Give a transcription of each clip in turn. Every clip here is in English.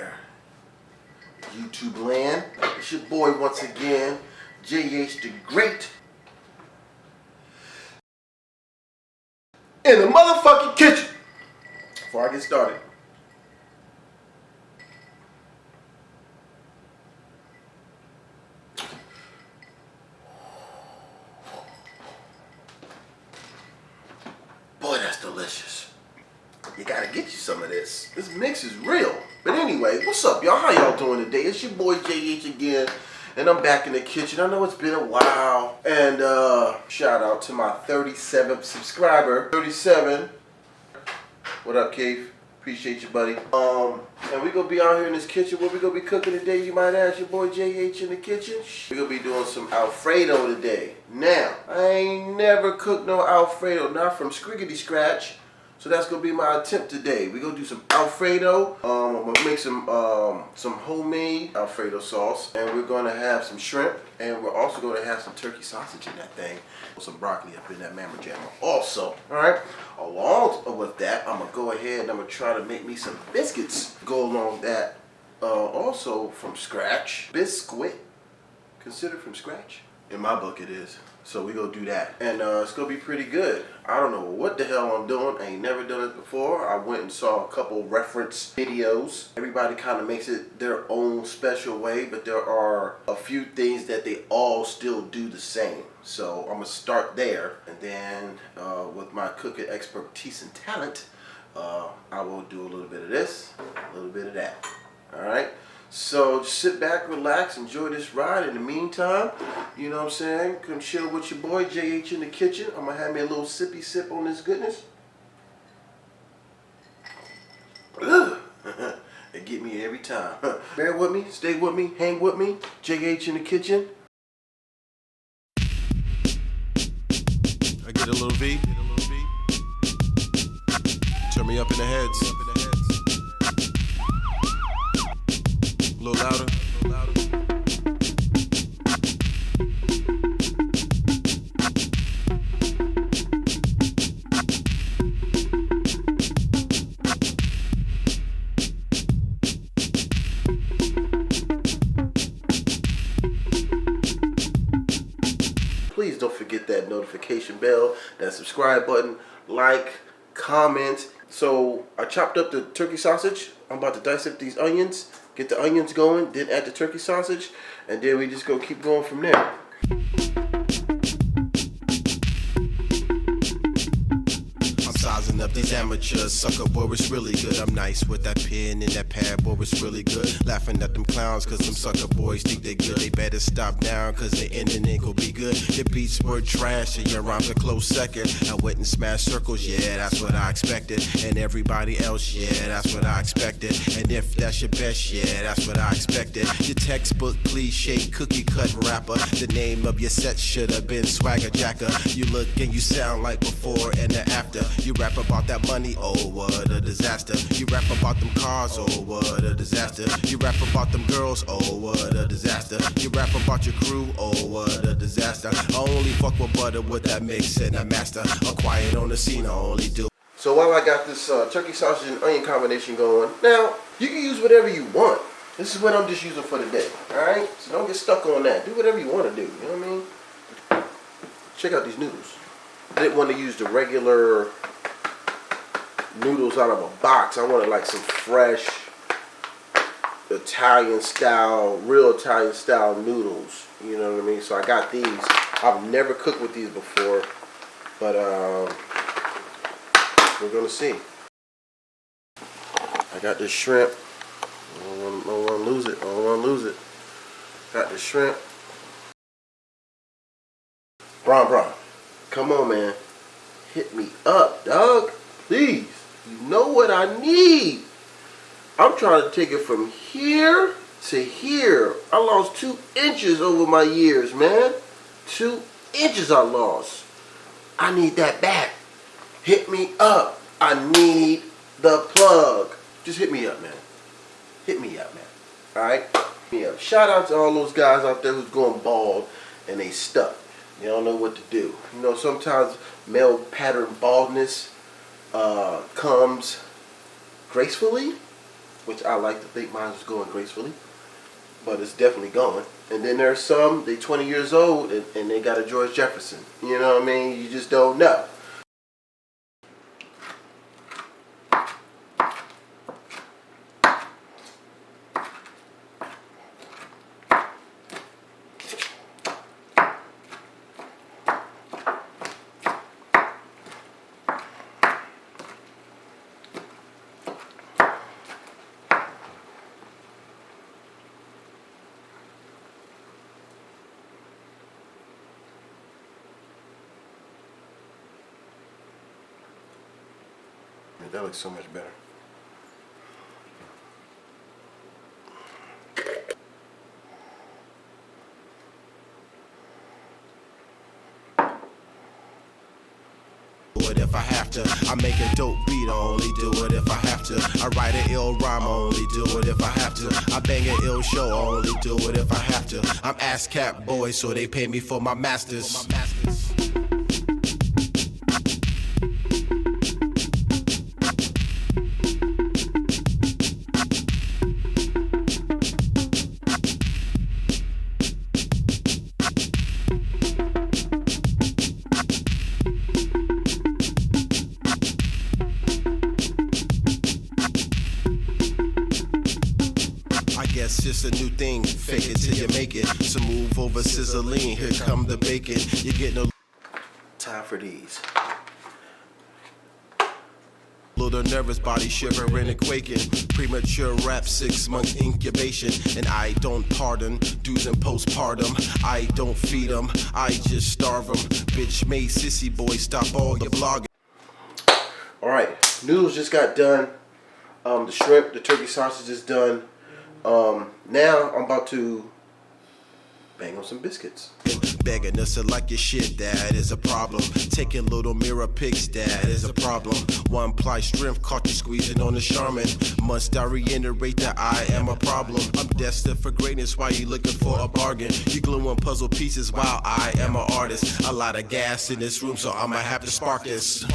there, YouTube land. It's your boy once again, JH the Great, in the motherfucking kitchen. Before I get started, boy, that's delicious. You gotta get you some of this. This mix is real. But anyway, what's up, y'all? How y'all doing today? It's your boy JH again, and I'm back in the kitchen. I know it's been a while. And shout out to my 37th subscriber. 37. What up, Keith? Appreciate you, buddy. And we gonna be out here in this kitchen. What we gonna be cooking today, you might ask? Your boy JH in the kitchen. We gonna be doing some Alfredo today. Now, I ain't never cooked no Alfredo, not from scriggity scratch. So that's gonna be my attempt today. We're gonna do some Alfredo. I'm gonna make some homemade Alfredo sauce, and we're gonna have some shrimp, and we're also gonna have some turkey sausage in that thing, some broccoli up in that mamma jamma also. All right. Along with that, I'm gonna go ahead and I'm gonna try to make me some biscuits. Go along that also from scratch. Biscuit, considered from scratch. In my book, it is. So we gonna do that, and it's gonna be pretty good. I don't know what the hell I'm doing. I ain't never done it before. I went and saw a couple reference videos. Everybody kind of makes it their own special way, but there are a few things that they all still do the same. So I'm gonna start there, and then with my cooking expertise and talent, I will do a little bit of this, a little bit of that. All right. So just sit back, relax, enjoy this ride. In the meantime, you know what I'm saying? Come chill with your boy JH in the kitchen. I'm gonna have me a little sippy sip on this goodness. It get me every time. Bear with me, stay with me, hang with me. JH in the kitchen. I get a little V. Turn me up in the heads. A little louder. Please don't forget that notification bell, that subscribe button, like, comment. So I chopped up the turkey sausage. I'm about to dissect these onions. Get the onions going, then add the turkey sausage, and then we just go keep going from there. Sizing up these amateurs, sucker boy, it's really good. I'm nice with that pen and that pad, boy, it's really good. Laughing at them clowns, cause them sucker boys think they good. They better stop now, cause the ending ain't gonna be good. Your beats were trash, and your rhymes a close second. I went and smashed circles, yeah, that's what I expected. And everybody else, yeah, that's what I expected. And if that's your best, yeah, that's what I expected. Your textbook cliche, cookie cut rapper. The name of your set should have been Swagger Jacker. You look and you sound like before and the after. You rap about that money, oh what a disaster. You rap about them cars, oh what a disaster. You rap about them girls, oh what a disaster. You rap about your crew, oh what a disaster. I only fuck with butter with that mix and a master. I'm quiet on the scene, I only do. So while I got this turkey sausage and onion combination going, now you can use whatever you want. This is what I'm just using for today, alright? So don't get stuck on that. Do whatever you want to do, you know what I mean? Check out these noodles. I didn't want to use the regular noodles out of a box. I wanted like some fresh Italian style, real Italian style noodles. You know what I mean? So I got these. I've never cooked with these before, but we're gonna see. I got this shrimp. I don't want to lose it. I don't want to lose it. Got the shrimp. Bron, come on, man. Hit me up, dog. Please. You know what I need. I'm trying to take it from here to here. I lost 2 inches over my years, man. 2 inches I lost. I need that back. Hit me up. I need the plug. Just hit me up, man. Hit me up, man. Alright? Hit me up. Shout out to all those guys out there who's going bald and they stuck. They don't know what to do. You know, sometimes male pattern baldness comes gracefully which I like to think mine is going gracefully, but it's definitely going. And then there's some, they 20 years old and they got a George Jefferson. You know what I mean? You just don't know. That looks so much better. Do it if I have to. I make a dope beat, I only do it if I have to. I write an ill rhyme, I only do it if I have to. I bang an ill show, I only do it if I have to. I'm ASCAP boy, so they pay me for my masters. It's just a new thing, fake it till you make it. So move over sizzling, here come the bacon. You get no time for these. Little nervous, body shivering and quaking. Premature rap, 6 months incubation. And I don't pardon dudes in postpartum. I don't feed them, I just starve them. Bitch made sissy boy, stop all the blogging. Alright, noodles just got done. The shrimp, the turkey sausage is done. Now I'm about to bang on some biscuits. Begging us to like your shit, that is a problem. Taking little mirror pics, that is a problem. One ply strength caught you squeezing on the Charmin. Must I reiterate that I am a problem? I'm destined for greatness while you looking for a bargain. You gluing puzzle pieces while I am an artist. A lot of gas in this room, so I'ma have to spark this.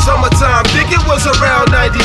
Summertime, think it was around 91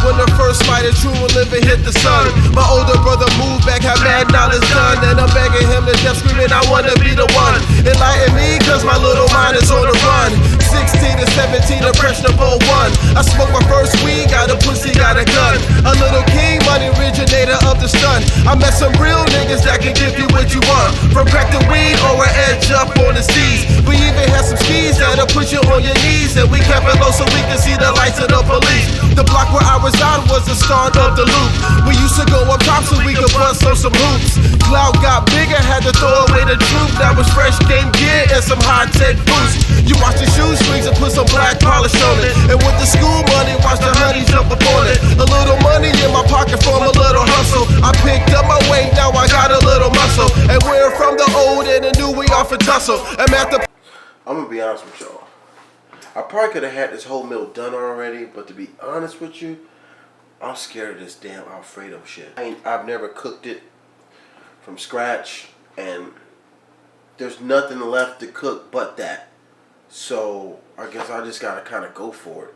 when the first fight of true living hit the sun. My older brother moved back, had mad knowledge done, and I'm begging him to death, screaming I wanna be the one. Enlighten me, cause my little mind is on the run. 16 to 17, impressionable one. I smoked my first weed, got a pussy, got a gun. A little king, money originator of the stun. I met some real niggas that can give you what you want, from crack to weed or an edge up on the seas. We even had some skis that'll put you on your knees, and we kept it low so we could see the lights of the police. The block where I was on was the start of the loop. We used to go up top so we could bust on some hoops. Cloud got bigger, had to throw away the truth. That was fresh game gear and some high-tech boost. You watch the shoestrings and put some black polish on it. And with the school money, watch the honey jump upon it. A little money in my pocket from a little hustle. I picked up my weight, now I got a little muscle. And we're from the old and the new, we often tussle. I'm gonna be honest with y'all. I probably could have had this whole meal done already, but to be honest with you, I'm scared of this damn Alfredo shit. I've never cooked it from scratch, and there's nothing left to cook but that. So I guess I just gotta kind of go for it.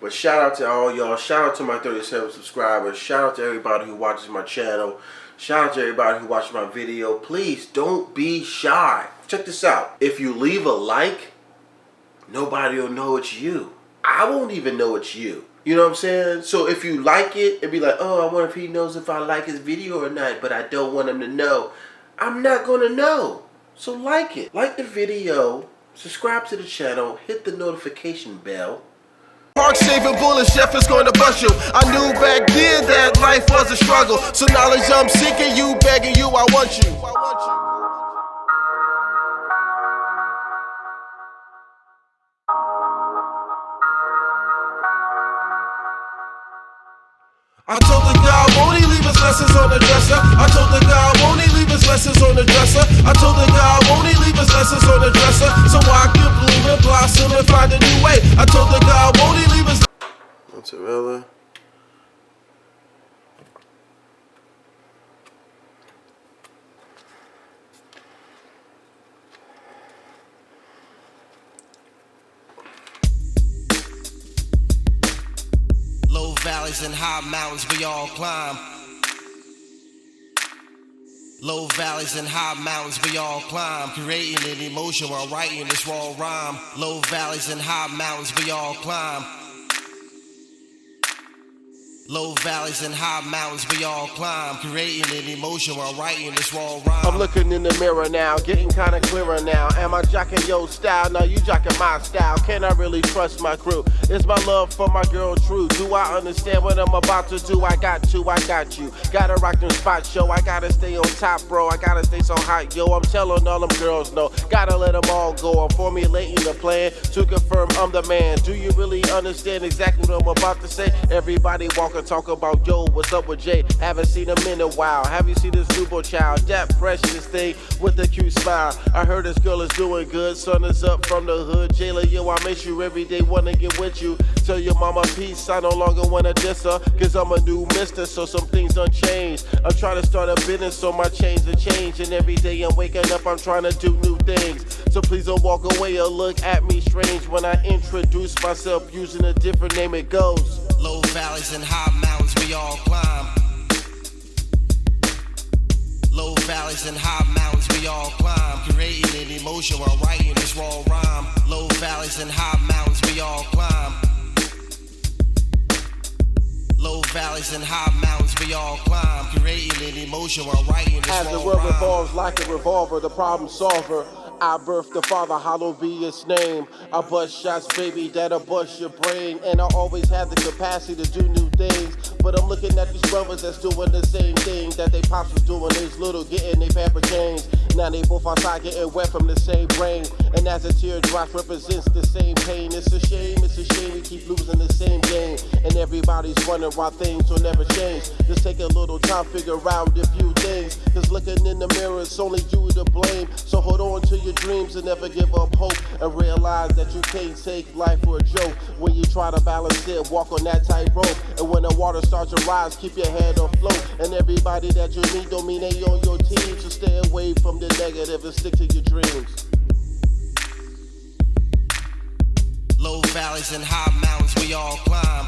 But shout out to all y'all. Shout out to my 37 subscribers. Shout out to everybody who watches my channel. Shout out to everybody who watches my video. Please don't be shy. Check this out. If you leave a like, nobody will know it's you. I won't even know it's you. You know what I'm saying? So if you like it and be like, oh, I wonder if he knows if I like his video or not, but I don't want him to know, I'm not going to know. So like it. Like the video, subscribe to the channel, hit the notification bell. Park saving bullet, chef is going to bust you. I knew back then that life was a struggle. So knowledge I'm seeking, you begging you, I want you. I told the God won't he leave his lessons on the dresser. I told the God won't he leave his blessings on the dresser. I told the God, won't he leave his lessons on the dresser? So I can bloom and blossom and find a new way. I told the God, won't he leave his mozzarella. Low valleys and high mountains we all climb. Low valleys and high mountains we all climb. Creating an emotion while writing this raw rhyme. Low valleys and high mountains we all climb. Low valleys and high mountains we all climb. Creating an emotion while writing this raw rhyme. I'm looking in the mirror now, getting kinda clearer now. Am I jocking your style? No, you jocking my style. Can I really trust my crew? Is my love for my girl true? Do I understand what I'm about to do? I got you. Gotta rock them spots, yo. I gotta stay on top, bro. I gotta stay so hot, yo. I'm telling all them girls no. Gotta let them all go. I'm formulating a plan to confirm I'm the man. Do you really understand exactly what I'm about to say? Everybody walk and talk about, yo, what's up with Jay? Haven't seen him in a while. Have you seen this newborn child? That precious thing with a cute smile. I heard this girl is doing good. Sun is up from the hood. Jayla, yo, I miss you every day. Wanna get with you. Tell your mama peace. I no longer wanna diss her, cause I'm a new mister, so some things done changed. I'm trying to start a business, so my chains are changing. Every day I'm waking up, I'm trying to do new things. So please don't walk away or look at me strange when I introduce myself using a different name. It goes. Low valleys and high mountains we all climb. Low valleys and high mountains we all climb. Creating an emotion while writing this raw rhyme. Low valleys and high mountains we all climb. Low valleys and high mountains we all climb. Creating an emotion while writing this As raw the rhyme. world revolves like a revolver, the problem solver. I birthed the Father, hallowed be his name. I bust shots, baby, that'll bust your brain. And I always have the capacity to do new things. But I'm looking at these brothers that's doing the same thing that they pops was doing. These little getting they paper chains. Now they both outside getting wet from the same brain. And as a teardrop represents the same pain. It's a shame we keep losing the same game. And everybody's wondering why things will never change. Just take a little time, figure out a few things. Cause looking in the mirror, it's only you to blame. So hold on to your dreams and never give up hope. And realize that you can't take life for a joke. When you try to balance it, walk on that tightrope. And when the water starts to rise, keep your head afloat. And everybody that you meet don't mean they on your team. So stay away from the negative and stick to your dreams. Low valleys and high mountains we all climb.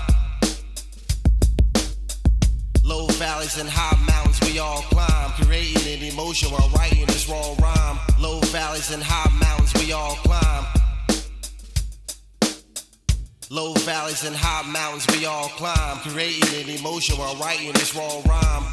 Low valleys and high mountains we all climb. Creating an emotion while writing this raw rhyme. Low valleys and high mountains we all climb. Low valleys and high mountains we all climb. Creating an emotion while writing this raw rhyme.